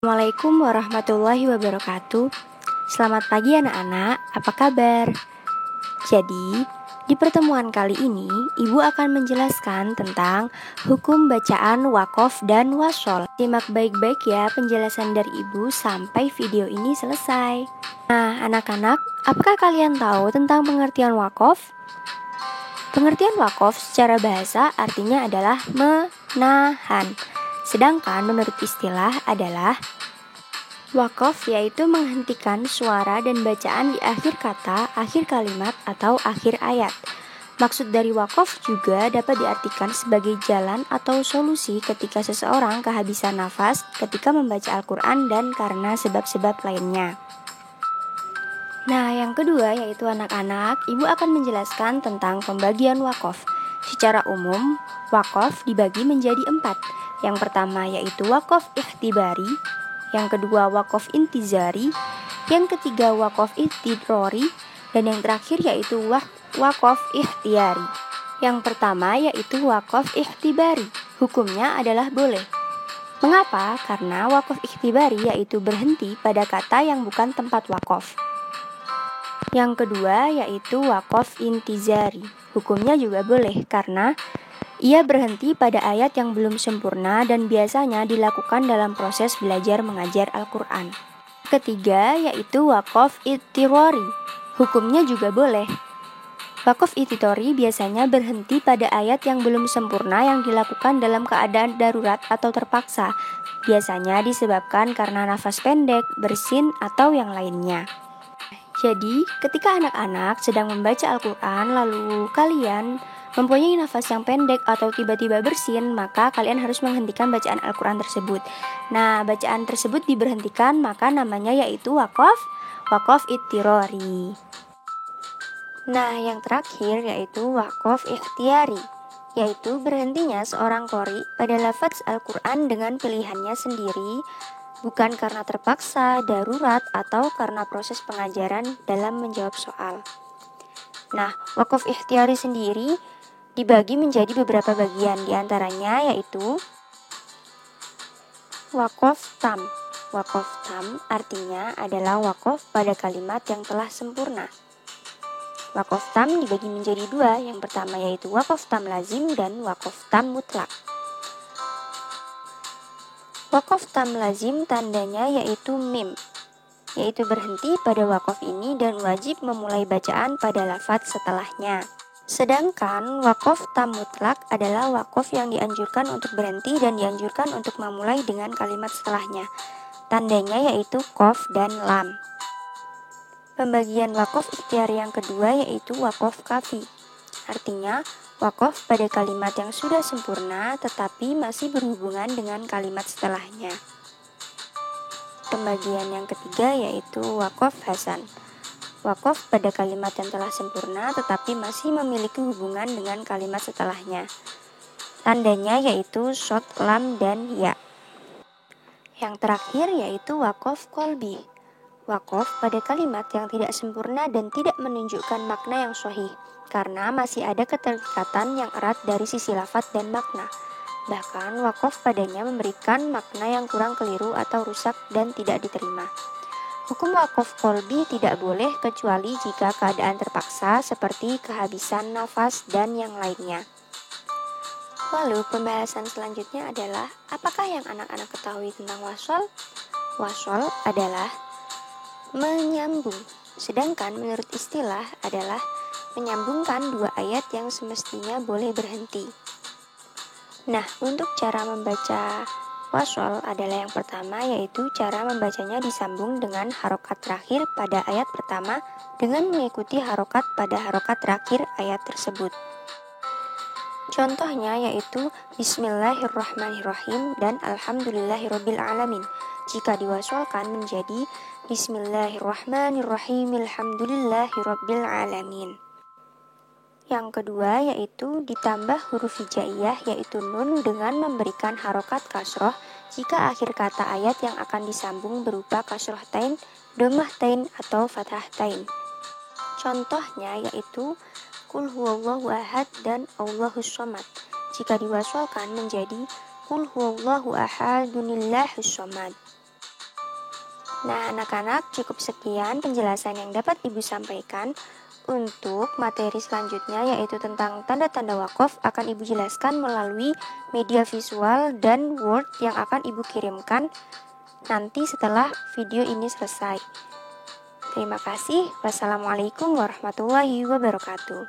Assalamualaikum warahmatullahi wabarakatuh. Selamat pagi anak-anak, apa kabar? Jadi, di pertemuan kali ini Ibu akan menjelaskan tentang hukum bacaan wakaf dan wasol. Simak baik-baik ya penjelasan dari Ibu sampai video ini selesai. Nah anak-anak, apakah kalian tahu tentang pengertian wakaf? Pengertian wakaf secara bahasa artinya adalah menahan. Sedangkan menurut istilah adalah wakaf yaitu menghentikan suara dan bacaan di akhir kata, akhir kalimat, atau akhir ayat. Maksud dari wakaf juga dapat diartikan sebagai jalan atau solusi ketika seseorang kehabisan nafas ketika membaca Al-Quran dan karena sebab-sebab lainnya. Nah, yang kedua yaitu anak-anak, Ibu akan menjelaskan tentang pembagian wakaf. Secara umum, wakaf dibagi menjadi 4. Yang pertama yaitu wakaf ikhtibari, yang kedua wakaf intizari, yang ketiga wakaf ihtidrori, dan yang terakhir yaitu wakaf ikhtiyari. Yang pertama yaitu wakaf ikhtibari, hukumnya adalah boleh. Mengapa? Karena wakaf ikhtibari yaitu berhenti pada kata yang bukan tempat wakaf. Yang kedua yaitu wakaf intizari, hukumnya juga boleh karena ia berhenti pada ayat yang belum sempurna dan biasanya dilakukan dalam proses belajar mengajar Al-Quran. Ketiga yaitu wakaf ittirori, hukumnya juga boleh. Wakaf ittirori biasanya berhenti pada ayat yang belum sempurna yang dilakukan dalam keadaan darurat atau terpaksa. Biasanya disebabkan karena nafas pendek, bersin, atau yang lainnya. Jadi, ketika anak-anak sedang membaca Al-Quran lalu kalian mempunyai nafas yang pendek atau tiba-tiba bersin, maka kalian harus menghentikan bacaan Al-Quran tersebut. Nah, bacaan tersebut diberhentikan, maka namanya yaitu wakaf ittirori. Nah, yang terakhir yaitu wakaf ikhtiyari, yaitu berhentinya seorang qori pada lafaz Al-Quran dengan pilihannya sendiri, bukan karena terpaksa, darurat, atau karena proses pengajaran dalam menjawab soal. Nah, wakaf ikhtiyari sendiri dibagi menjadi beberapa bagian, diantaranya yaitu wakaf tam. Wakaf tam artinya adalah wakaf pada kalimat yang telah sempurna. Wakaf tam dibagi menjadi 2, yang pertama yaitu wakaf tam lazim dan wakaf tam mutlak. Wakaf tam lazim tandanya yaitu mim, yaitu berhenti pada wakaf ini dan wajib memulai bacaan pada lafaz setelahnya. Sedangkan wakaf tam mutlak adalah wakaf yang dianjurkan untuk berhenti dan dianjurkan untuk memulai dengan kalimat setelahnya. Tandanya yaitu qaf dan lam. Pembagian wakaf ikhtiyari yang kedua yaitu wakaf kafi. Artinya, wakaf pada kalimat yang sudah sempurna tetapi masih berhubungan dengan kalimat setelahnya. Pembagian yang ketiga yaitu wakaf hasan. Wakaf pada kalimat yang telah sempurna tetapi masih memiliki hubungan dengan kalimat setelahnya. Tandanya yaitu shot, lam, dan ya. Yang terakhir yaitu wakaf kolbi. Wakaf pada kalimat yang tidak sempurna dan tidak menunjukkan makna yang sahih, karena masih ada keterikatan yang erat dari sisi lafaz dan makna. Bahkan wakaf padanya memberikan makna yang kurang keliru atau rusak dan tidak diterima. Hukum wakaf kolbi tidak boleh kecuali jika keadaan terpaksa seperti kehabisan nafas dan yang lainnya. Lalu pembahasan selanjutnya adalah apakah yang anak-anak ketahui tentang wasol? Wasol adalah menyambung, sedangkan menurut istilah adalah menyambungkan 2 ayat yang semestinya boleh berhenti. Nah, untuk cara membaca wasol adalah yang pertama yaitu cara membacanya disambung dengan harokat terakhir pada ayat pertama dengan mengikuti harokat pada harokat terakhir ayat tersebut. Contohnya yaitu Bismillahirrahmanirrahim dan Alhamdulillahirrabbilalamin. Jika diwasolkan menjadi Bismillahirrahmanirrahim Alhamdulillahirrabbilalamin. Yang kedua yaitu ditambah huruf hijaiyah yaitu nun dengan memberikan harokat kasroh jika akhir kata ayat yang akan disambung berupa kasroh tain, domah tain, atau fathah tain. Contohnya yaitu Qul huwallahu ahad dan Allahus somad. Jika diwasolkan menjadi Qul huwallahu ahadunillahus somad. Nah, anak-anak, cukup sekian penjelasan yang dapat Ibu sampaikan. Untuk materi selanjutnya yaitu tentang tanda-tanda wakaf akan Ibu jelaskan melalui media visual dan Word yang akan Ibu kirimkan nanti setelah video ini selesai. Terima kasih. Wassalamualaikum warahmatullahi wabarakatuh.